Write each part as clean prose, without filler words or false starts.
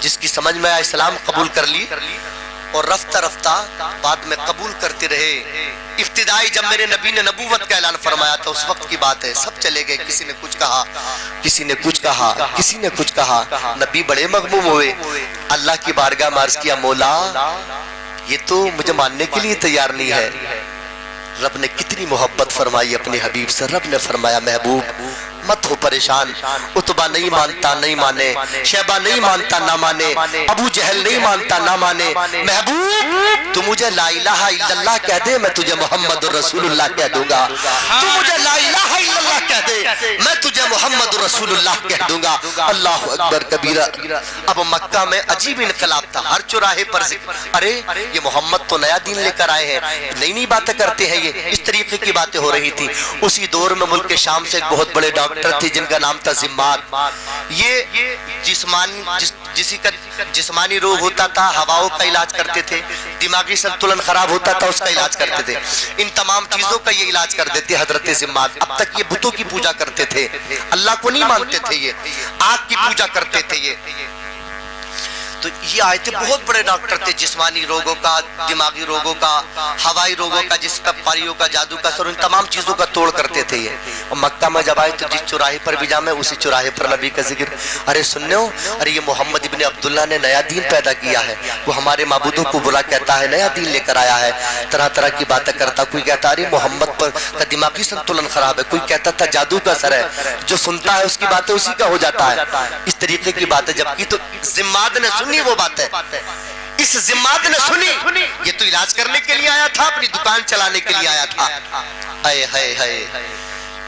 جس کی سمجھ میں اسلام قبول کر لی اور رفتہ رفتہ بعد میں قبول کرتے رہے. ابتدائی جب میرے نبی نے نبوت کا اعلان فرمایا تھا اس وقت کی بات ہے، سب چلے گئے، کسی نے کچھ کہا، کسی نے کچھ کہا، کسی نے کچھ کہا. نبی بڑے مغموم ہوئے، اللہ کی بارگاہ میں عرض کیا مولا یہ تو مجھے ماننے کے لیے تیار نہیں ہے. رب نے کتنی محبت فرمائی اپنے حبیب سے. رب نے فرمایا محبوب مت ہو پریشان، عتبہ نہیں مانتا نہیں مانے، شیبہ نہیں مانتا نہ مانے، ابو جہل نہیں مانتا نہ مانے. محبوب تو مجھے لا الہ الا اللہ کہہ دے، میں تجھے محمد رسول اللہ کہہ دوں گا. تو مجھے لا الہ الا اللہ کہہ دے، میں تجھے محمد رسول اللہ کہہ دوں گا. اللہ اکبر کبیرہ. اب مکہ میں عجیب انقلاب تھا، ہر چوراہے پر ذکر، ارے یہ محمد تو نیا دین لے کر آئے ہیں، نئی نئی باتیں کرتے ہیں، یہ اس طریقے کی باتیں ہو رہی تھی. اسی دور میں ملک شام سے ایک بہت بڑے ڈاکٹر تھے جن کا نام تھا زماد. یہ جسمانی روگ ہوتا تھا ہواؤں کا علاج کرتے تھے، دماغی سنتولن خراب ہوتا تھا اس کا علاج کرتے تھے، ان تمام چیزوں کا یہ علاج کر دیتے حضرت زماد. اب تک یہ بتوں کی پوجا کرتے تھے، اللہ کو نہیں مانتے تھے، یہ آگ کی پوجا کرتے تھے. تو یہ آئے تھے بہت بڑے ڈاکٹر تھے، جسمانی روگوں کا، دماغی روگوں کا، ہوائی روگوں کا، جس کا پریوں کا، جادو کا، سر ان تمام چیزوں کا توڑ کرتے تھے یہ. اور مکہ میں جب آئے تو جس چوراہے پر بھی جامے اسی چوراہے پر نبی کا ذکر. ارے سننے ہو، ارے یہ محمد ابن عبداللہ نے نیا دین پیدا کیا ہے، وہ ہمارے معبودوں کو بلا کہتا ہے، نیا دین لے کر آیا ہے، طرح طرح کی باتیں کرتا. کوئی کہتا ارے محمد پر کا دماغی سنتولن خراب ہے، کوئی کہتا تھا جادو کا اثر ہے، جو سنتا ہے اس کی باتیں اسی کا ہو جاتا ہے. اس طریقے کی باتیں جب کی تو زماد نے سنی وہ بات ہے. اس زماد نے سنی، یہ تو علاج کرنے کے لیے آیا تھا، اپنی دکان چلانے کے لیے آیا تھا. اے ہائے ہائے،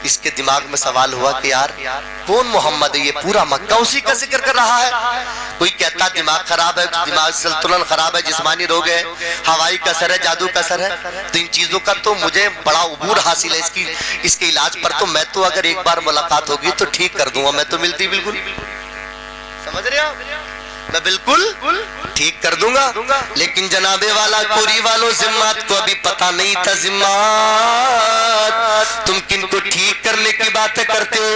اس کے دماغ میں سوال ہوا کہ یار کون محمد ہے؟ یہ پورا مکہ اسی کا ذکر کر رہا ہے. کوئی کہتا دماغ خراب ہے، دماغ سنتولن خراب ہے، جسمانی روگ ہے، ہوائی کا اثر ہے، جادو کا اثر ہے. تو ان چیزوں کا تو مجھے بڑا عبور حاصل ہے، اس کے علاج پر تو میں تو اگر ایک بار ملاقات ہوگی تو ٹھیک کر دوں گا. میں تو ملتی بالکل، سمجھ رہے ہو، میں بالکل ٹھیک کر دوں گا. لیکن جناب والا کوری والوں زمات کو ابھی پتا نہیں تھا. زمات تم کن کو ٹھیک کرنے کی باتیں کرتے ہو؟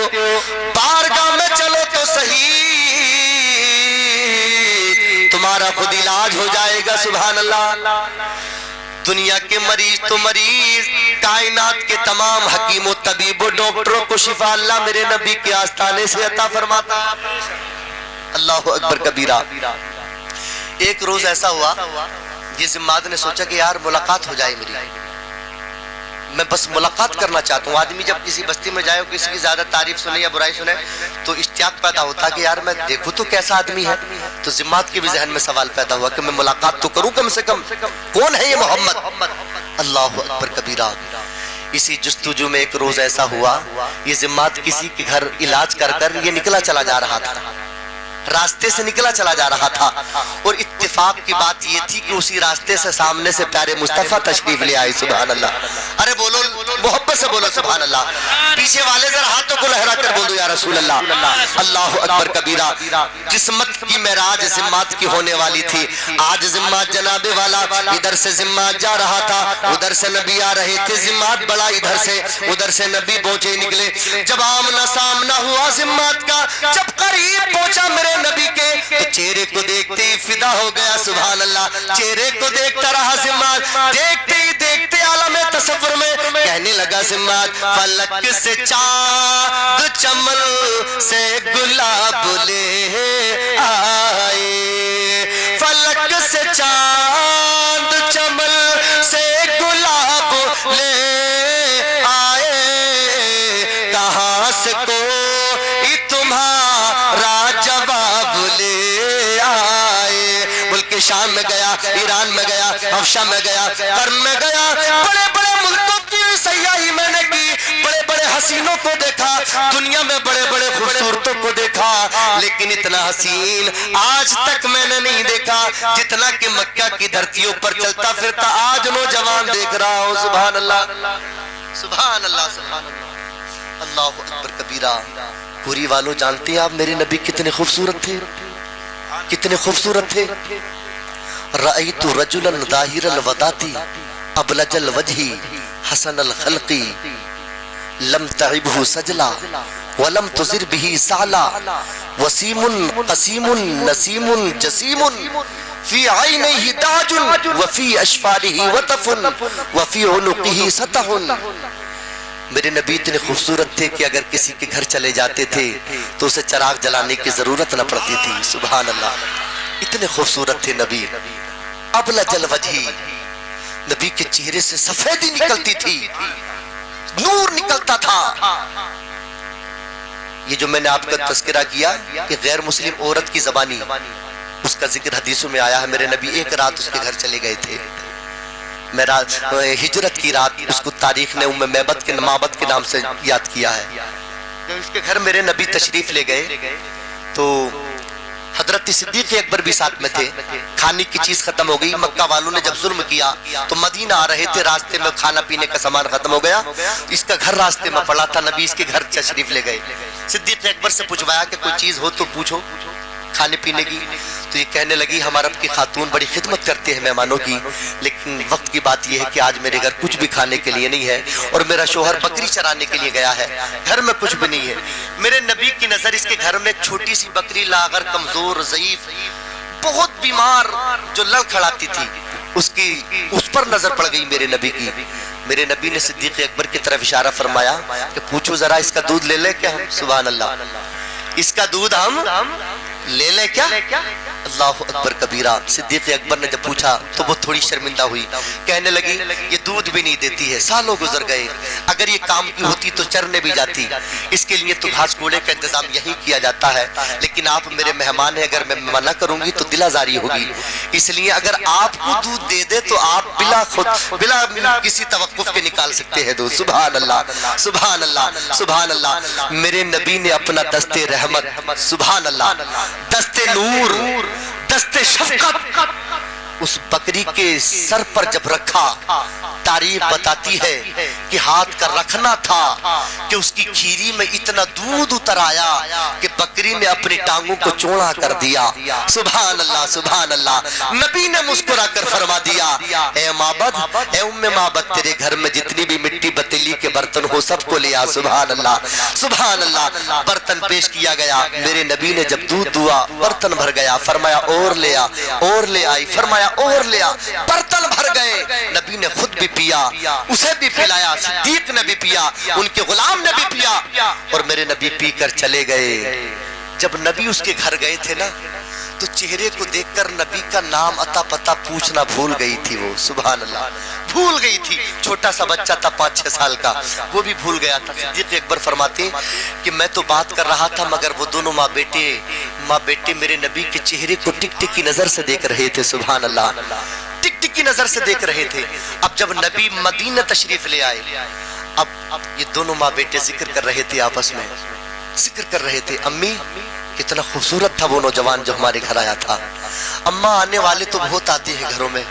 بارگاہ میں چلو تو صحیح، تمہارا خود علاج ہو جائے گا. سبحان اللہ. دنیا کے مریض تو مریض، کائنات کے تمام حکیم و طبیب و ڈاکٹروں کو شفا اللہ میرے نبی کے آستانے سے عطا فرماتا. اللہ اکبر کبیرہ. ایک روز ایسا ہوا، یہ زماد نے سوچا کہ یار ملاقات ہو جائے میری، میں بس ملاقات کرنا چاہتا ہوں. آدمی جب کسی بستی میں جائے کسی کی زیادہ تعریف سنے یا برائی سنے تو اشتیاق پیدا ہوتا کہ یار میں دیکھوں تو کیسا آدمی ہے. تو زماد کے بھی ذہن میں سوال پیدا ہوا کہ میں ملاقات تو کروں کم سے کم، کون ہے یہ محمد؟ اللہ اکبر کبیرہ. اسی جستجو میں ایک روز ایسا ہوا، یہ زماد کسی کے گھر علاج کر کر یہ نکلا چلا جا رہا تھا، راستے سے نکلا چلا جا رہا تھا. اور اتفاق کی بات یہ تھی کہ اسی راستے سے سامنے سے پیارے مصطفیٰ تشریف لے آئے. سبحان اللہ. ارے بولو محبت سے بولو سبحان اللہ. پیچھے والے ذرا ہاتھوں کو لہرا کر بولو یا رسول اللہ. اللہ اکبر کبیرہ. قسمت کی معراج زمات کی ہونے والی تھی. آج زمات جناب والا ادھر سے زمات جا رہا تھا، ادھر سے نبی آ رہے تھے. زمات بڑا ادھر سے ادھر سے نبی پہنچے نکلے. جب آمنا سامنا ہوا زمات کا، جب قریب پہنچا میرے نبی کے تو چہرے کو دیکھتے ہی فدا ہو گیا. سبحان اللہ. چہرے کو دیکھتا رہا زمات، دیکھتے ہی دیکھتے عالم تصور میں کہنے لگا زمات، فلک سے چاند چمن سے گلاب لے آئے، فلک سے چاند چمن سے گلاب لے آئے، کہاں سے کوئی تمہارا جواب لے آئے. ملک شام میں گیا، ایران میں گیا، حبشہ میں گیا، قرن میں گیا، بڑے بڑے ملکوں کی سیاحی میں نے کی، بڑے بڑے حسینوں کو دیکھا، دنیا میں بڑے بڑے خوبصورتوں کو دیکھا، لیکن اتنا حسین آج تک میں نے نہیں دیکھا جتنا کہ مکہ کی دھرتیوں پر چلتا پھرتا آج نوجوان دیکھ رہا ہوں. سبحان اللہ سبحان اللہ سبحان اللہ. اللہ اکبر کبیرہ. پوری والوں جانتے ہیں آپ میرے نبی کتنے خوبصورت تھے، کتنے خوبصورت تھے. رأیت رجلا ظاہر الوداۃ ابلج الوجہ حسن الخلق لم تعبہ سجلا ولم تزر به سالا وسیم قسیم نسیم جسیم فی عینیہ داج وفی اشفارہ وطف وفی عنقہ سطح. میرے نبی اتنے خوبصورت تھے کہ اگر کسی کے گھر چلے جاتے تھے تو اسے چراغ جلانے کی ضرورت نہ پڑتی تھی. سبحان اللہ, اتنے خوبصورت تھے نبی. ابلج الوجہ, نبی کے چہرے سے سفیدی نکلتی تھی, نور نکلتا تھا. یہ جو میں نے آپ کا تذکرہ کیا کہ غیر مسلم عورت کی زبانی, اس کا ذکر حدیثوں میں آیا ہے. میرے نبی ایک رات اس کے گھر چلے گئے تھے, ہجرت کی رات. اس کو تاریخ نے معبد کے نام سے یاد کیا ہے. جب اس کے گھر میرے نبی تشریف لے گئے تو حضرت صدیق اکبر بھی ساتھ میں تھے. کھانے کی چیز ختم ہو گئی. مکہ والوں نے جب ظلم کیا تو مدینہ آ رہے تھے, راستے میں کھانا پینے کا سامان ختم ہو گیا. اس کا گھر راستے میں پڑا تھا, نبی اس کے گھر تشریف لے گئے. صدیق اکبر سے پوچھوایا کہ کوئی چیز ہو تو پوچھو کھانے پینے کی. تو یہ کہنے لگی ہمارا رب کی خاتون بڑی خدمت کرتے ہیں مہمانوں کی, لیکن وقت کی بات یہ ہے کہ آج میرے گھر کچھ بھی کھانے کے لیے نہیں ہے, اور میرا شوہر بکری چرانے کے لیے گیا ہے, گھر میں کچھ بھی نہیں ہے. میرے نبی کی نظر اس کے گھر میں چھوٹی سی بکری, لاغر, کمزور, ضعیف, بہت بیمار, جو لڑکھڑاتی تھی, اس پر نظر پڑ گئی میرے نبی کی. میرے نبی نے صدیق اکبر کی طرف اشارہ فرمایا کہ پوچھو ذرا اس کا دودھ لے لے کیا ہم. سبحان اللہ, اس کا دودھ ہم لے لیں کیا. اللہ اکبر کبیرہ. صدیق اکبر نے جب پوچھا تو وہ تھوڑی شرمندہ ہوئی, کہنے لگی یہ دودھ بھی نہیں دیتی ہے, سالوں گزر گئے, اگر یہ کام کی ہوتی تو چرنے بھی جاتی, اس کے لیے تو گھاس کوڑے کا انتظام یہی کیا جاتا ہے, لیکن آپ میرے مہمان ہیں, اگر میں منع کروں گی تو دل آزاری ہوگی, اس لیے اگر آپ کو دودھ دے دے تو آپ بلا کسی توقف کے نکال سکتے ہیں دودھ. سبحان اللہ, سبحان اللہ, سبحان اللہ. میرے نبی نے اپنا دست رحمت, سبحان اللہ, دست نور, دست شفقت اس بکری کے سر پر جب رکھا, تاریخ بتاتی ہے کہ ہاتھ کا رکھنا تھا کہ اس کی کھیری میں اتنا دودھ اتر آیا کہ بکری نے اپنی ٹانگوں کو چوڑا کر دیا. سبحان اللہ, سبحان اللہ. نبی نے مسکرا کر فرما دیا اے معبد, اے ام معبد, تیرے گھر میں جتنی بھی مٹی پتیلی کے برتن ہو سب کو لیا. سبحان اللہ, سبحان اللہ. برتن پیش کیا گیا, میرے نبی نے جب دودھ دعا برتن بھر گیا, فرمایا اور لیا, اور لے آئی, فرمایا اور لیا, برتن بھر گئے. نبی نے خود بھی پیا, اسے بھی پلایا, صدیق نے بھی پیا, ان کے غلام نے بھی پیا, اور میرے نبی پی کر چلے گئے. جب نبی اس کے گھر گئے تھے نا تو چہرے کو دیکھ کر نبی کا نام عطا پتہ پوچھنا بھول گئی تھی وہ. سبحان اللہ, بھول گئی تھی. چھوٹا سا بچہ تھا 5-6 سال کا, وہ بھی بھول گیا تھا. صدیق اکبر فرماتے کہ میں تو بات کر رہا تھا مگر وہ دونوں ماں بیٹے میرے نبی کے چہرے کو ٹک ٹک کی نظر سے دیکھ رہے تھے. سبحان اللہ, ٹک ٹک کی نظر سے دیکھ رہے تھے. اب جب نبی مدینہ تشریف لے آئے, اب یہ دونوں ماں بیٹے ذکر کر رہے تھے, آپس میں ذکر کر رہے تھے, امی کتنا خوبصورت تھا وہ نوجوان جو ہمارے گھر آیا تھا. اماں آنے والے تو بہت آتے ہیں گھروں میں,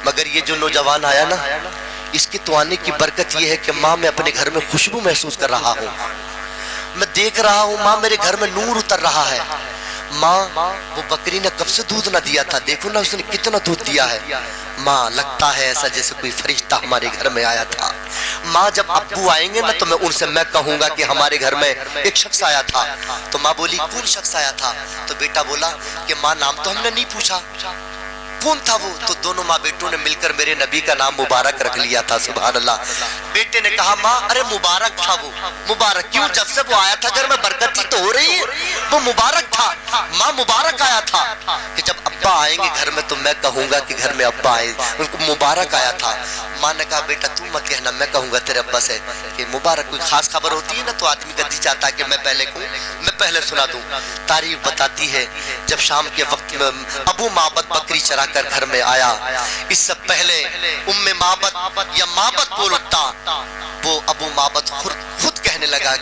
مگر یہ جو نوجوان آیا نا, اس کے تو آنے کی برکت یہ ہے کہ ماں میں اپنے گھر میں خوشبو محسوس کر رہا ہوں, میں دیکھ رہا ہوں ماں میرے گھر میں نور اتر رہا ہے. ماں وہ بکری نے کب سے دودھ نہ دیا تھا, دیکھو نا اس نے کتنا دودھ دیا ہے. ماں لگتا ہے ایسا جیسے کوئی فرشتہ ہمارے گھر میں آیا تھا. ماں جب ابو آئیں گے نا تو میں ان سے میں کہوں گا کہ ہمارے گھر میں ایک شخص آیا تھا. تو ماں بولی کون شخص آیا تھا؟ تو بیٹا بولا کہ ماں نام تو ہم نے نہیں پوچھا, کون تھا وہ؟ تو دونوں ماں بیٹوں نے مل کر میرے نبی کا نام مبارک رکھ لیا تھا. سبحان اللہ. بیٹے نے کہا ماں ارے مبارک تھا وہ. مبارک کیوں؟ جب سے وہ آیا تھا گھر میں برکت ہی تو ہو رہی ہے, وہ مبارک تھا. ماں مبارک آیا تھا کہ جب ابا آئیں گے گھر میں تو میں کہوں گا کہ گھر میں ابا آئے, ان کو مبارک آیا تھا. ماں نے کہا بیٹا تم مت کہنا, میں کہوں گا تیرے ابا سے کہ مبارک. کوئی خاص خبر ہوتی ہے نا تو آدمی کا جی چاہتا ہے کہ میں پہلے کہوں, میں پہلے سنا دوں. تاریخ بتاتی ہے جب شام کے وقت میں ابو معبد بکری چرا کر گھر میں آیا, اس سے پہلے ام معبد یا معبد بول اٹھتا, وہ ابو معبد خود کہنے لگا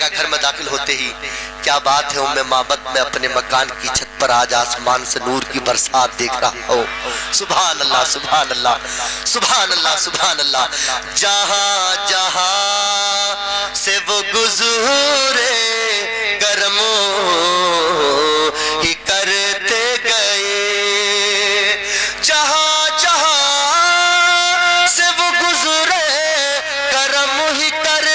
گھر میں داخل ہوتے ہی, کیا بات ہے ام معبد, میں اپنے مکان کی چھت پر آج آسمان سے نور کی برسات دیکھ رہا ہوں. سبحان اللہ, سبحان اللہ, سبحان اللہ, سبحان اللہ. جہاں جہاں سے وہ گزرے کرموں ہی کرتے گئے, جہاں جہاں سے وہ گزرے کرم ہی کرتے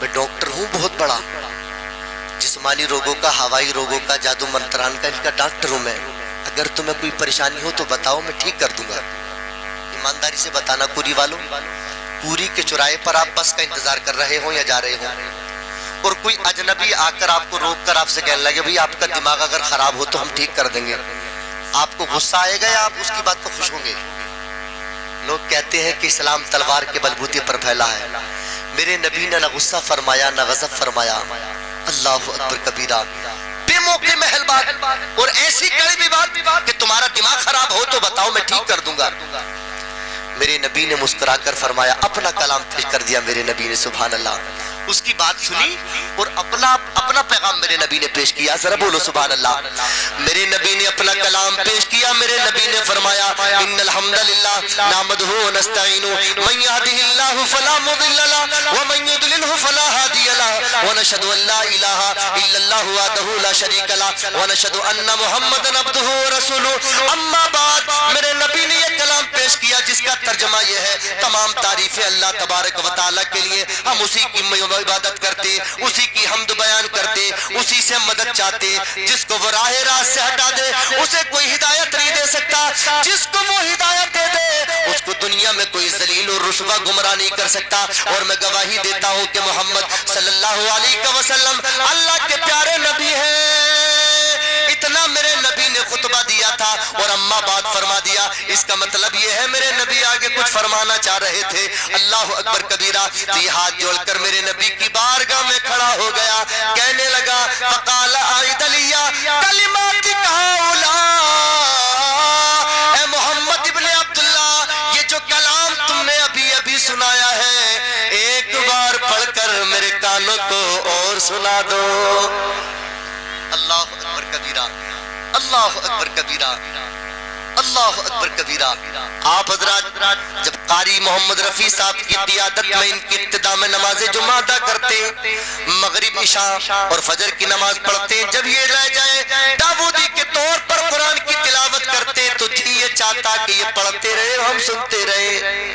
میں ڈاکٹر ہوں بہت بڑا، جسمانی روگوں کا، ہوائی روگوں کا، جادو منتران کا، ان کا ڈاکٹر ہوں میں، اگر تمہیں کوئی پریشانی ہو تو بتاؤ، میں ٹھیک کر دوں گا۔ ایمانداری سے بتانا پوری والوں، پوری کے چوراہے پر آپ بس کا انتظار کر رہے ہوں یا جا رہے ہوں، اور کوئی اجنبی آ کر آپ کو روک کر آپ سے کہنے لگے بھئی آپ کا دماغ اگر خراب ہو تو ہم ٹھیک کر دیں گے، آپ کو غصہ آئے گا یا آپ اس کی بات کو خوش ہوں گے؟ لوگ کہتے ہیں کہ اسلام تلوار کے بلبوتے پر پھیلا ہے، میرے نبی نے نہ غصہ فرمایا نہ غضب فرمایا۔ اللہ اکبر کبیرہ، بے موقع محل بات، اور ایسی کڑوی بات کہ تمہارا دماغ خراب ہو تو بتاؤ میں ٹھیک کر دوں گا۔ میرے نبی نے مسکرا کر فرمایا، اپنا کلام پیش کر دیا میرے نبی نے، سبحان اللہ، اس کی بات سنی اور اپنا پیغام میرے نبی نے پیش کیا، ذرا بولو سبحان اللہ۔ میرے نبی نے اپنا کلام پیش کیا، میرے نبی نے فرمایا ان الحمدللہ نحمدہ ونستعینہ من یہدہ اللہ فلا مضل لہ ومن یضللہ فلا ہادی لہ ونشہد ان لا الہ الا اللہ وحدہ لا شریک لہ ونشہد ان محمدا عبدہ ورسولہ۔ اما بعد، میرے نبی نے یہ کلام پیش کیا جس کا ترجمہ یہ ہے تمام تعریفیں اللہ تبارک و تعالیٰ کے لیے، ہم اسی کی عبادت کرتے، اسی کی حمد بیان کرتے، اسی سے مدد چاہتے، جس کو وہ راہ راست سے ہٹا دے اسے کوئی ہدایت نہیں دے سکتا، جس کو وہ ہدایت دے دے اس کو دنیا میں کوئی ذلیل اور رسوا گمراہ نہیں کر سکتا۔ اور میں گواہی دیتا ہوں کہ محمد صلی اللہ علیہ وسلم اللہ کے پیارے نبی ہیں۔ اتنا میرے نبی نے خطبہ دیا تھا اور اما بعد فرما دیا، اس کا مطلب یہ ہے میرے نبی آگے کچھ فرمانا چاہ رہے تھے۔ اللہ اکبر کبیرہ، تو یہ ہاتھ جوڑ کر میرے نبی کی بارگاہ میں کھڑا ہو گیا، کہنے لگا فقال اعد لی کلماتک ہؤلاء، اے محمد ابن عبداللہ، یہ جو کلام تم نے ابھی ابھی سنایا ہے ایک بار پڑھ کر میرے کانوں کو اور سنا دو۔ اللہ اکبر کبیرہ، اللہ اکبر کبیرہ، اللہ اکبر کبیرہ۔ آپ حضرات جب قاری محمد رفیع صاحب کی قیادت میں ان کی ابتدا میں نماز جمعہ ادا کرتے، مغرب عشاء اور فجر کی نماز پڑھتے، جب یہ رہ جائے داؤدی کے طور پر قرآن کی تلاوت کرتے تو جی یہ چاہتا کہ یہ پڑھتے رہے ہم سنتے رہے۔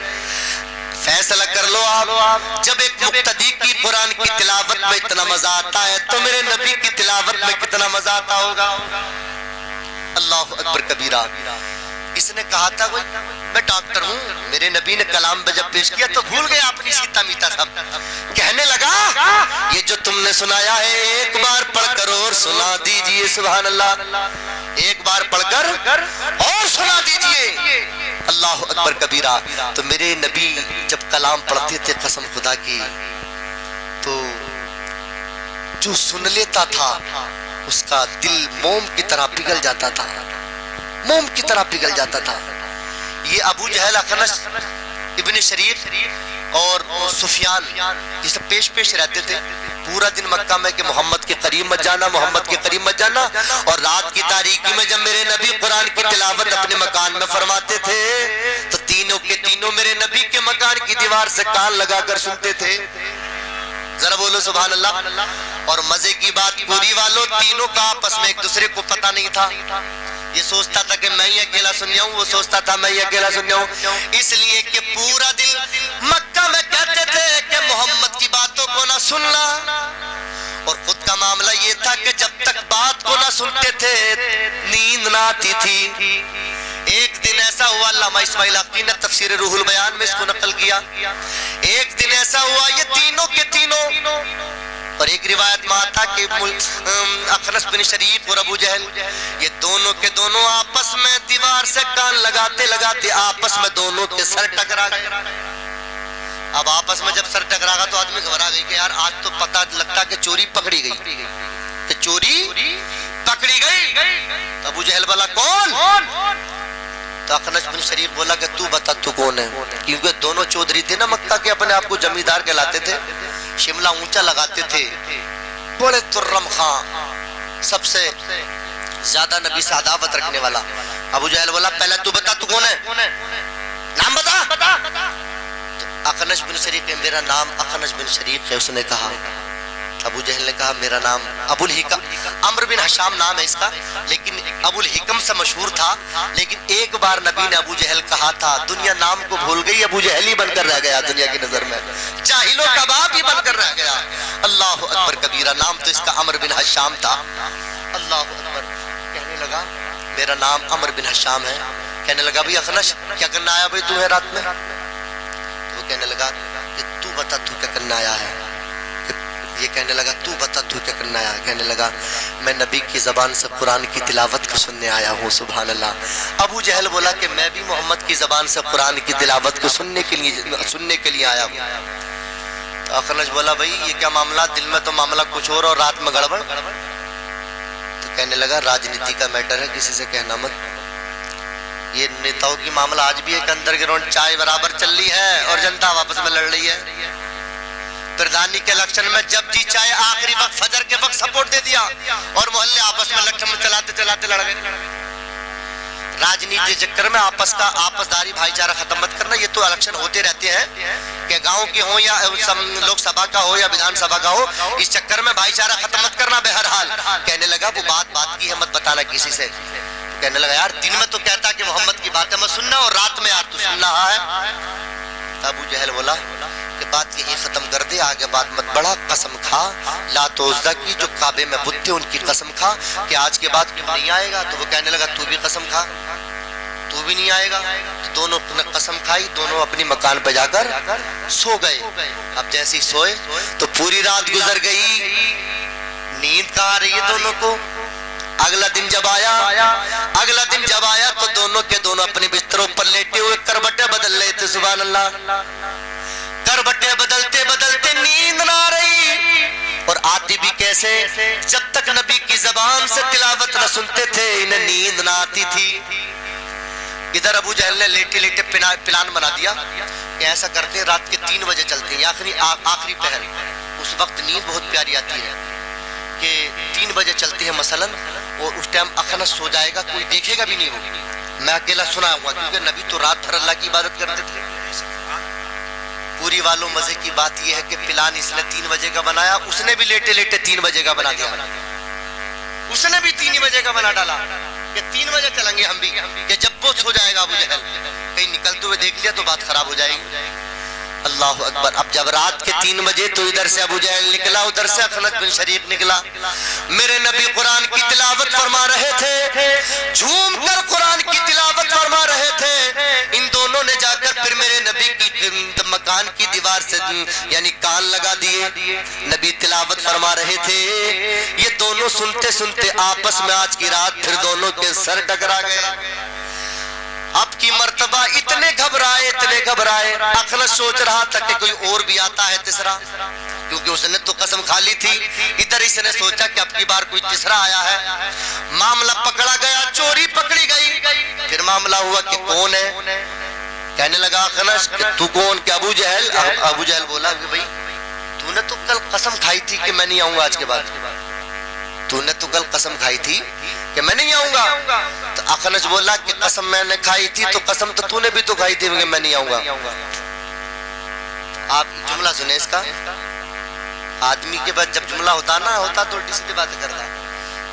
فیصلہ کر لو آپ، جب ایک مقتدی کی قرآن کی تلاوت میں اتنا مزہ آتا ہے تو میرے نبی کی تلاوت میں کتنا مزہ آتا ہوگا۔ اللہ اکبر کبیرہ۔ اس نے کہا تھا میں ڈاکٹر ہوں، میرے نبی نے کلام جب پیش کیا تو بھول گئے اپنی سیتا میتا سب، کہنے لگا یہ جو تم نے سنایا ہے ایک بار پڑھ کر اور سنا دیجئے، سبحان اللہ، ایک بار پڑھ کر اور سنا دیجئے۔ اللہ اکبر کبیرہ۔ تو میرے نبی جب کلام پڑھتے تھے قسم خدا کی تو جو سن لیتا تھا اس کا دل موم کی طرح پگھل جاتا تھا، موم کی طرح پگھل جاتا تھا۔ یہ ابو جہل اخنس ابن شریف اور سفیان یہ سب پیش پیش رہتے تھے پورا دن مکہ میں کہ محمد کے قریب مت جانا، محمد کے قریب مت جانا، اور رات کی تاریکی میں جب میرے نبی قرآن کی تلاوت اپنے مکان میں فرماتے تھے تو تینوں کے تینوں میرے نبی کے مکان کی دیوار سے کان لگا کر سنتے تھے، ذرا بولو سبحان اللہ۔ اور مزے کی بات پوری والوں، تینوں کا آپس میں ایک دوسرے کو پتہ نہیں تھا، یہ سوچتا تھا کہ میں ہی اکیلا سنیا ہوں، وہ سوچتا تھا میں ہی اکیلا سنیا ہوں، اس لیے کہ پورا دل مکہ میں کہتے تھے کہ محمد کی باتوں کو نہ سننا، اور خود کا معاملہ یہ تھا کہ جب تک بات کو نہ سنتے تھے نیند نہ آتی تھی۔ ایک دن ایسا ہوا، علامہ اسماعیل حقی نے تفسیر روح البیان میں اس کو نقل کیا، ایک دن ایسا ہوا یہ تینوں کے تینوں، اور ایک روایت میں آتا کہ اخنس بن شریف اور ابو جہل یہ دونوں کے دونوں آپس میں دیوار سے کان لگاتے لگاتے آپس میں دونوں کے سر ٹکرا گئے۔ اب آپس میں جب سر ٹکرا گا تو آدمی گھبرا گئی کہ یار آج تو پتہ لگتا کہ چوری پکڑی گئی، کہ چوری پکڑی گئی۔ ابو جہل بولا کون؟ تو اخنس بن شریف بولا کہ تو بتا تو کون ہے، کیونکہ دونوں چودھری تھے نا مکہ کے، اپنے آپ کو جمیندار کہلاتے تھے، شملہ اونچا لگاتے تھے، بڑے ترم خان، سب سے زیادہ نبی سے عداوت رکھنے والا۔ ابو جہل بولا پہلے تو بتا تو کون ہے، نام بتا۔ تو اخنس بن شریف کہ میرا نام اخنس بن شریف ہے، اس نے کہا ابو جہل نے کہا میرا نام ابو الحکم، عمرو بن حشام نام ہے اس کا، لیکن ابو الحکم سے مشہور تھا۔ لیکن ایک بار نبی نے ابو جہل کہا تھا، دنیا نام کو بھول گئی، ابو جہل ہی بن کر رہ گیا دنیا کی نظر میں، جاہل و کباب ہی بن کر رہ گیا۔ اللہ اکبر کبیرہ، نام تو اس کا عمرو بن حشام تھا۔ اللہ اکبر، کہنے لگا میرا نام عمرو بن حشام ہے۔ کہنے لگا بھئی اخنش کیا کرنا آیا بھئی تو ہے رات میں؟ تو وہ کہنے لگا کہ تو بتا تو کیا کرنا آیا ہے؟ یہ کہنے لگا تو بتا تو کیا کرنا آیا ہے؟ کہنے لگا میں نبی کی زبان سے قرآن کی تلاوت کو سننے آیا ہوں۔ سبحان اللہ۔ ابو جہل بولا کہ میں بھی محمد کی زبان سے قرآن کی تلاوت کو سننے کے لیے آیا ہوں۔ تو اخنش بولا بھئی یہ کیا معاملہ، دل میں تو معاملہ کچھ اور رات میں گڑبڑ؟ تو کہنے لگا راجنیتی کا میٹر ہے، کسی سے کہنا مت۔ یہ نیتاؤں کی معاملہ آج بھی ایک انڈر گراؤنڈ چائے برابر چل رہی ہے اور جنتا واپس میں لڑ رہی ہے۔ پردھانی کے الیکشن میں جب جی چائے آخری وقت فجر کے وقت سپورٹ دے دیا اور محلے آپس میں لٹھم چلاتے لڑ گئے۔ راجنیتی چکر میں آپس داری بھائی چارہ ختم مت کرنا۔ یہ تو الیکشن ہوتے رہتے ہیں کہ گاؤں کے ہوں یا لوک سبھا کا ہو یا ویدھان سبھا کا ہو، اس چکر میں بھائی چارہ ختم مت کرنا بہرحال۔ کہنے لگا وہ بات کی ہے مت بتانا کسی سے۔ کہنے لگا یار دن میں تو کہتا کہ محمد کی باتیں میں سننا اور رات میں یار تو سن رہا ہے۔ ابو جہل بولا کہ بات یہی ختم کر دے، آگے بات مت بڑھا، قسم کھا لات و عزا کی جو کعبے میں بت تھے ان کی قسم کھا کہ آج کے بعد کیوں نہیں آئے گا۔ تو وہ کہنے لگا تو بھی قسم کھا، تو بھی نہیں آئے گا۔ دونوں نے قسم کھائی، دونوں اپنی مکان پہ جا کر سو گئے۔ اب جیسے ہی سوئے تو پوری رات گزر گئی، نیند کہاں آ رہی ہے دونوں کو۔ اگلا دن جب آیا تو دونوں کے دونوں اپنے بستروں پر لیٹے ہوئے کروٹیں بدل رہے تھے۔ سبحان اللہ۔ کروٹیں بدلتے نیند نہ آ رہی، اور آتی بھی کیسے؟ جب تک نبی کی زبان سے تلاوت نہ سنتے تھے انہیں نیند نہ آتی تھی۔ ادھر ابو جہل نے لیٹے پلان بنا دیا کہ ایسا کرتے ہیں رات کے 3 بجے چلتے ہیں، آخری پہر، اس وقت نیند بہت پیاری آتی ہے، کہ 3 بجے چلتے ہیں مثلا، اور اس ٹائم اخنس سو جائے گا، کوئی دیکھے گا بھی نہیں ہوگی، میں اکیلا سنا ہوا، کیونکہ نبی تو رات بھر اللہ کی عبادت کرتے تھے۔ پوری والوں مزے کی بات یہ ہے کہ پلان اس نے 3 بجے کا بنایا، اس نے بھی لیٹے 3 بجے کا بنا دیا، اس نے بھی 3 بجے کا بنا ڈالا کہ 3 بجے چلیں گے ہم بھی، کہ جب وہ سو جائے گا ابو جہل، کہیں نکلتے ہوئے دیکھ لیا تو بات خراب ہو جائے گی۔ اللہ اکبر۔ اب جب رات کے 3 بجے تو ادھر سے ابو جہل نکلا، ادھر سے اخنس بن شریق نکلا۔ میرے نبی قرآن کی تلاوت فرما رہے تھے، جھوم کر قرآن کی تلاوت فرما رہے تھے۔ ان دونوں نے جا کر پھر میرے نبی کی مکان کی دیوار سے یعنی کان لگا دیے، نبی تلاوت فرما رہے تھے۔ یہ دونوں سنتے آپس میں آج کی رات پھر دونوں کے سر ٹکرا گئے۔ اب کی مرتبہ اتنے گھبرائے، اخنس سوچ رہا تھا کہ کوئی اور بھی آتا ہے تیسرا، کیونکہ اس نے تو قسم کھا لی تھی۔ ادھر اس نے سوچا کہ اب کی بار کوئی تیسرا آیا ہے، معاملہ پکڑا گیا، چوری پکڑی گئی۔ پھر معاملہ ہوا کہ کون ہے؟ کہنے لگا اخنس کہ تو کون؟ کہ ابو جہل۔ ابو جہل بولا کہ بھائی تو نے تو کل قسم کھائی تھی کہ میں نہیں آؤں گا آج کے بعد، تو نے تو کل قسم کھائی تھی کہ میں نہیں آؤں گا۔ تو اخنس بولا کہ قسم میں نے کھائی تھی تو قسم تو نے بھی تو کھائی تھی کہ میں نہیں آؤں گا۔ آپ جملہ سنیں اس کا، آدمی کے بعد جب جملہ ہوتا تو الٹی سیدھی باتیں کرتا۔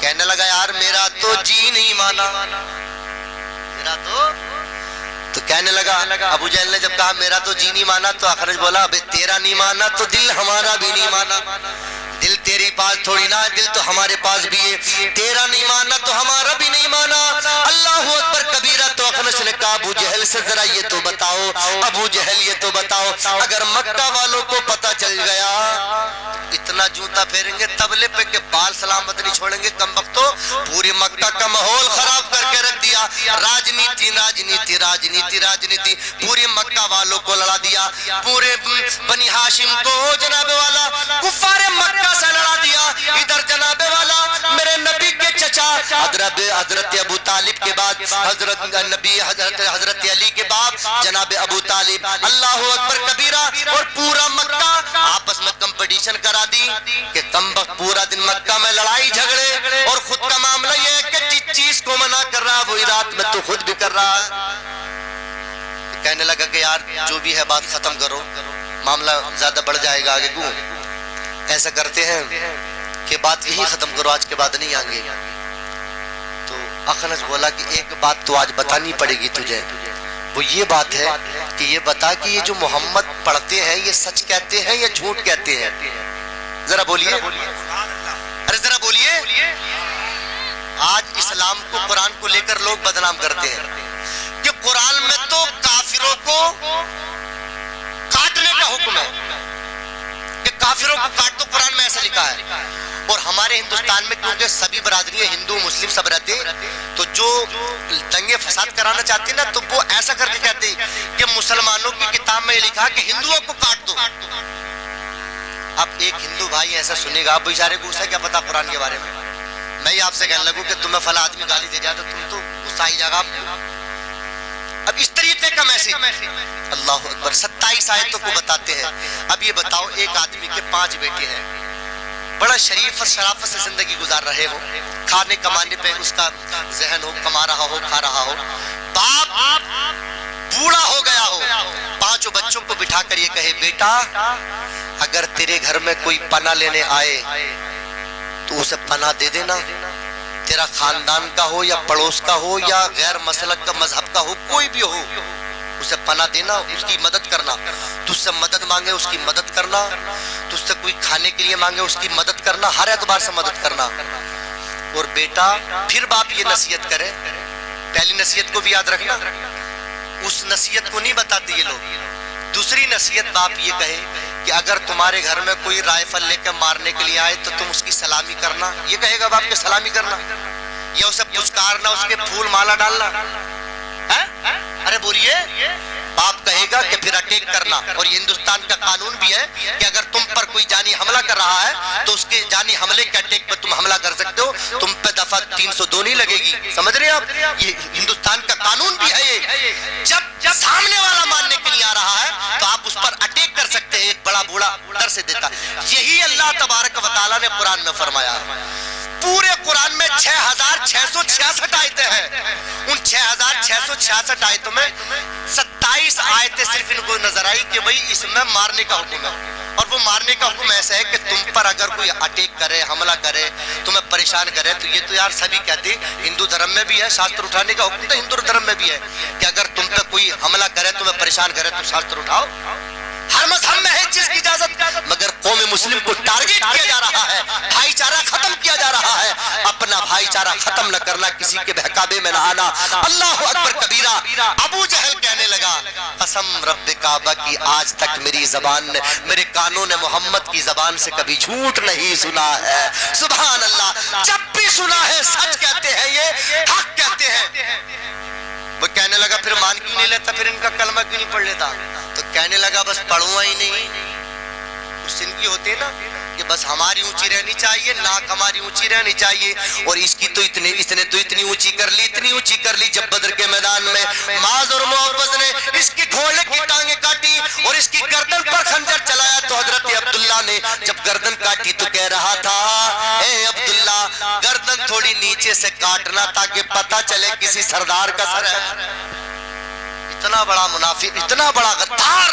کہنے لگا یار میرا تو جی نہیں مانا، میرا تو کہنے لگا ابو جہل نے جب کہا میرا تو جی نہیں مانا تو اخنس بولا ابے تیرا نہیں مانا تو دل ہمارا بھی نہیں مانا، دل تیرے پاس تھوڑی نہ ہے، دل تو ہمارے پاس بھی ہے، تیرا نہیں مانا تو ہمارا بھی نہیں مانا۔ اللہ اکبر کبیرہ۔ تو اخنس نے کہا ابو جہل سے ذرا یہ تو بتاؤ، ابو جہل یہ تو بتاؤ، اگر مکہ والوں کو پتہ چل گیا اتنا جوتا پھیریں گے تبلے پہ کہ بال سلامت نہیں چھوڑیں گے، کم وقت تو پوری مکہ کا ماحول خراب کر کے رکھ دیا، راجنیتی پوری مکہ والوں کو لڑا دیا، پورے بنی ہاشم کو جناب والا کفار مکہ سے لڑا دیا۔ ادھر جناب والا میرے نبی کے چچا حضرت ابو طالب کے بعد حضرت علی کے بعد جناب ابو طالب، اللہ اکبر کبیرہ، اور پورا مکہ آپس میں کمپٹیشن کرا دی کہ کم وقت پورا دن مکہ میں لڑائی جھگڑے، اور خود کا معاملہ یہ ہے کہ جس چیز کو منع کر رہا وہی رات میں تو خود بھی کر رہا ہے۔ کہنے لگا کہ یار جو بھی ہے بات ختم کرو، معاملہ زیادہ بڑھ جائے گا آگے کو۔ ایسا کرتے ہیں کہ بات یہی ختم کرو، آج کے بعد نہیں آئیں گے. تو اخنس بولا کہ ایک بات تو آج بتانی پڑے گی تجھے، وہ یہ بات ہے کہ یہ بتا کہ یہ جو محمد پڑھتے ہیں یہ سچ کہتے ہیں یا جھوٹ کہتے ہیں؟ ذرا بولیے، ارے ذرا بولیے. آج اسلام کو، قرآن کو لے کر لوگ بدنام کرتے ہیں کہ قرآن میں تو کافروں کو کاٹنے کا حکم ہے کہ کافروں کو کاٹ دو، قرآن میں ایسا لکھا ہے. اور ہمارے ہندوستان میں کیونکہ سبھی برادری ہندو مسلم سب رہتے ہیں، تو جو دنگے فساد کرانا چاہتے ہیں نا، تو وہ ایسا کر کے کہتے ہیں کہ مسلمانوں کی کتاب میں یہ لکھا کہ ہندوؤں کو کاٹ دو. اب ایک ہندو بھائی ایسا سنے گا، اب بیچارے کو اسے کیا پتا قرآن کے بارے میں. میں ہی آپ سے کہنے لگوں کہ تمہیں فلاں آدمی گالی دے جائے تو تم تو غصہ ہی جائے گا. اب اس طریقے کا میسج. اللہ اکبر. 27 آیتوں کو بتاتے ہیں. اب یہ بتاؤ، ایک آدمی کے 5 بیٹے ہیں، بڑا شریف اور شرافت سے زندگی گزار رہے ہو، کھانے کمانے پہ اس کا ذہن ہو، کما رہا ہو، کھا رہا ہو. باپ بوڑھا ہو گیا ہو، 5 بچوں کو بٹھا کر یہ کہے بیٹا اگر تیرے گھر میں کوئی پناہ لینے آئے تو اسے پناہ دے دینا، تیرا خاندان کا ہو یا پڑوس کا ہو یا غیر مسلک کا مذہب کا ہو، کوئی بھی ہو، اسے پناہ دینا، اس کی مدد کرنا. تجھ سے مدد مانگے اس کی مدد کرنا، تجھ سے کوئی کھانے کے لیے مانگے اس کی مدد کرنا، ہر اعتبار سے مدد کرنا. اور بیٹا پھر باپ یہ نصیحت کرے، پہلی نصیحت کو بھی یاد رکھنا، اس نصیحت کو نہیں بتاتے یہ لوگ. دوسری نصیحت باپ یہ کہے کہ اگر تمہارے گھر میں کوئی رائفل لے کر مارنے کے لیے آئے تو تم اس کی سلامی کرنا. یہ کہے گا باپ کہ سلامی کرنا، یا اسے پچکارنا، اس کے پھول مالا ڈالنا. ارے بولیے. باپ کہے گا کہ پھر اٹیک کرنا. اور یہ ہندوستان کا قانون بھی ہے کہ اگر تم پر کوئی جانی حملہ کر رہا ہے تو اس کے جانی حملے کے اٹیک پر تم حملہ کر سکتے ہو، تم پہ دفعہ 302 نہیں لگے گی. سمجھ رہے ہیں آپ؟ یہ ہندوستان کا قانون بھی ہے. یہ جب سامنے والا ماننے کے لیے آ رہا ہے تو آپ اس پر اٹیک کر سکتے ہیں. ایک بڑا بوڑھا در سے دیتا. یہی اللہ تبارک و تعالیٰ نے قرآن میں فرمایا. پورے قرآن میں 6666 آیتیں ہیں. ان 6666 آیتوں میں 27 آیتیں صرف ان کو نظر آئی کہ بھئی اس میں مارنے کا حکم ہے. اور وہ مارنے کا حکم ایسا ہے کہ تم پر اگر کوئی اٹیک کرے، حملہ کرے، تمہیں پریشان کرے، تو یہ تو یار سبھی کہتے ہیں ہندو دھرم میں بھی ہے، شاستر اٹھانے کا حکم تو ہندو دھرم میں بھی ہے کہ اگر تم پہ کوئی حملہ کرے، تمہیں پریشان کرے تو شاستر اٹھاؤ. ہر مذہب میں ہے چیز کی اجازت، مگر قوم مسلم کو ٹارگٹ کیا جا رہا ہے، بھائی چارہ ختم کیا جا رہا ہے. اپنا بھائی چارہ ختم نہ کرنا، کسی کے بہکابے میں نہ آنا. اللہ اکبر کبیرہ. ابو جہل کہنے لگا قسم رب کعبہ کی آج تک میری زبان نے، میرے کانوں نے محمد کی زبان سے کبھی جھوٹ نہیں سنا ہے. سبحان اللہ. جب بھی سنا ہے سچ کہتے ہیں، یہ حق کہتے ہیں. وہ کہنے لگا پھر مان کیوں نہیں لیتا، پھر ان کا کلمہ کیوں نہیں پڑھ لیتا؟ تو کہنے لگا بس پڑھوں ہی نہیں. اس ان کی ہوتے نا کہ بس ہماری اونچی رہنی چاہیے، ناک ہماری اونچی رہنی چاہیے. اور اس کی تو اس نے تو اتنی اونچی کر لی، اتنی اونچی کر لی. جب بدر کے میدان میں معاذ اور معوذ نے اس کی گھوڑے کی ٹانگیں کاٹی اور اس کی گردن پر خنجر چلایا تو حضرت عبداللہ نے جب گردن کاٹی تو کہہ رہا تھا اے عبداللہ گردن تھوڑی نیچے سے کاٹنا تاکہ پتہ چلے کسی سردار کا سر ہے. اتنا بڑا منافق، اتنا بڑا غدار،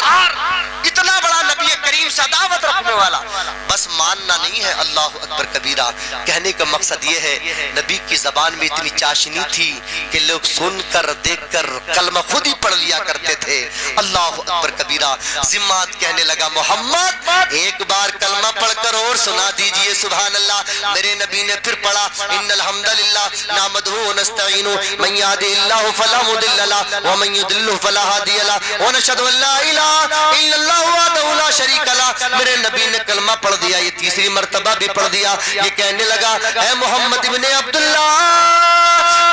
اتنا بڑا نبی کریم سے عداوت رکھنے والا. بس ماننا نہیں ہے. اللہ اکبر کبیرہ. کہنے کا مقصد یہ ہے نبی کی زبان میں اتنی چاشنی تھی کہ لوگ سن کر دیکھ کر کلمہ خود ہی پڑھ لیا کرتے تھے. اللہ اکبر کبیرہ. ذمات کہنے لگا محمد ایک بار کلمہ پڑھ کر اور سنا دیجئے. سبحان اللہ. میرے نبی نے پھر پڑھا ان الحمدللہ نحمدہ ونستعینہ من یهده اللہ فلا مضل له ومن یضلل فلا هادی له ونشهد ان لا الہ الا اللہ وحدہ لا شریک له. میرے نبی نے کلمہ پڑھ دیا، یہ تیسری مرتبہ بھی پڑھ دیا. یہ کہنے لگا اے محمد ابن عبداللہ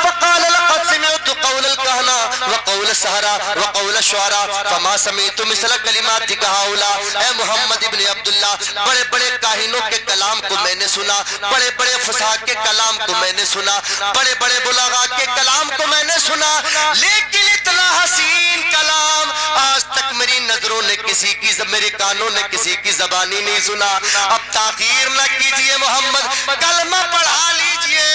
فقال لقد سمعت قول الكهنة وقول السحرة وقول الشعراء فما سمعت مثل کلماتک هؤلاء. اے محمد ابن عبداللہ بڑے بڑے کاہنوں کے کلام کو میں نے سنا، بڑے بڑے فصاح کے کلام کو میں نے سنا، بڑے بڑے بلاغاء کے کلام کو میں نے سنا، لیکن اتنا حسین کلام آج تک میری نظروں نے کسی کی، میرے کانوں نے کسی کی زبانی نہیں سنا. اب تاخیر نہ کیجئے محمد، کلمہ پڑھا لیجئے،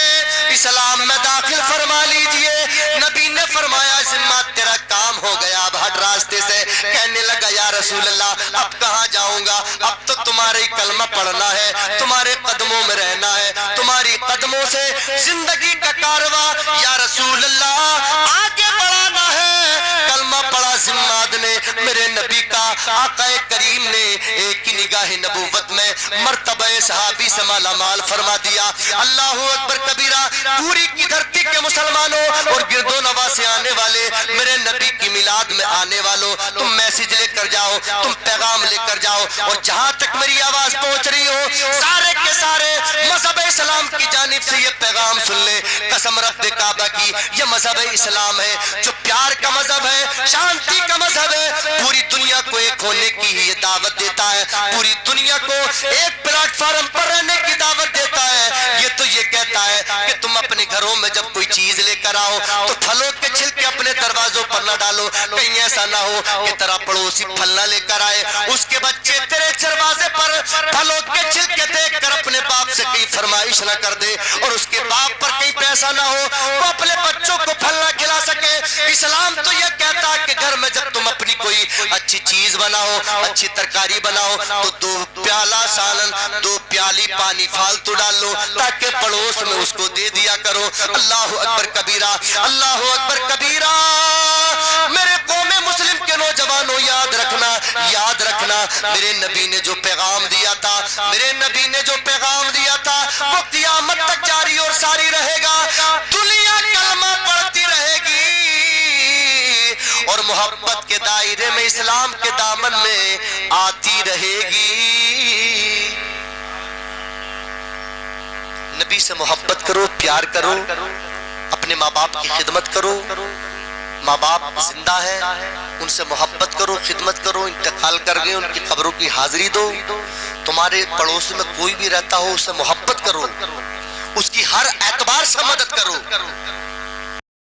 اسلام میں داخل فرما لیجئے. نبی نے فرمایا ذمہ تیرا کام ہو گیا، اب ہٹ راستے سے. کہنے لگا یا یا رسول اللہ اب کہاں جاؤں گا، اب تو تمہارے کلمہ پڑھنا ہے، تمہارے قدموں میں رہنا ہے، تمہاری قدموں سے زندگی کا کارواں یا رسول اللہ آگے بڑھانا ہے۔ کلمہ پڑھا زماد نے، میرے نبی کا آقا کریم نے ایک ہی نگاہ نبوت میں مرتبہ صحابی سے مالا مال فرما دیا۔ اللہ اکبر کبیرہ۔ پوری کی دھرتی کے مسلمانوں اور گرد و نواح سے آنے والے میرے نبی کی میلاد میں آنے والوں، تم میسج لے کر جاؤ، تم پیغام لے کر جاؤ، اور جہاں تک میری آواز پہنچ رہی ہو سارے کے سارے مذہب اسلام کی جانب سے یہ پیغام سن لے۔ قسم رب کعبہ کی یہ مذہب اسلام ہے جو پیار کا مذہب ہے، شانتی کا مذہب ہے، پوری دنیا کو ایک ہونے کی ہی یہ دعوت دیتا ہے، پوری دنیا کو ایک پلیٹ فارم پر رہنے کی دعوت دیتا ہے۔ یہ تو یہ کہتا ہے کہ تم اپنے گھروں میں جب کوئی چیز لے کر آؤ تو پھلوں کے چھلکے اپنے دروازوں پر نہ ڈالو، کہیں ایسا نہ ہو کہ تیرا پڑوسی پھل نہ لے کر آئے، اس کے بچے تیرے دروازے پر پھلوں کے چھلکے دیکھ کر اپنے باپ سے کہیں فرمائش نہ کر دے، اور اس کے باپ پر کہیں پیسہ نہ ہو وہ اپنے بچوں کو پھل نہ کھلا سکے۔ اسلام تو یہ کہتا ہے کہ گھر میں جب تم اپنی کوئی اچھی چیز بناؤ، اچھی ترکاری بناؤ تو 2 پیالہ سالن، 2 پیالی پانی فالتو ڈال لو تاکہ پڑوس میں اس کو دے دیا کرو۔ اللہ اکبر کبیرہ، اللہ اکبر کبیرہ۔ میرے قوم مسلم کے نوجوانوں یاد رکھنا، یاد رکھنا، میرے نبی نے جو پیغام دیا تھا، میرے نبی نے جو پیغام دیا تھا وہ قیامت تک جاری اور ساری رہے گا۔ دنیا کلمہ پڑھتی رہے گی اور محبت کے دائرے میں اسلام کے دامن میں آتی رہے گی۔ نبی سے محبت کرو، پیار کرو، اپنے ماں باپ کی خدمت کرو، ماں باپ زندہ ہیں ان سے محبت کرو، خدمت کرو، انتقال کر گئے ان کی قبروں کی حاضری دو۔ تمہارے پڑوس میں کوئی بھی رہتا ہو اس سے محبت کرو، اس کی ہر اعتبار سے مدد کرو۔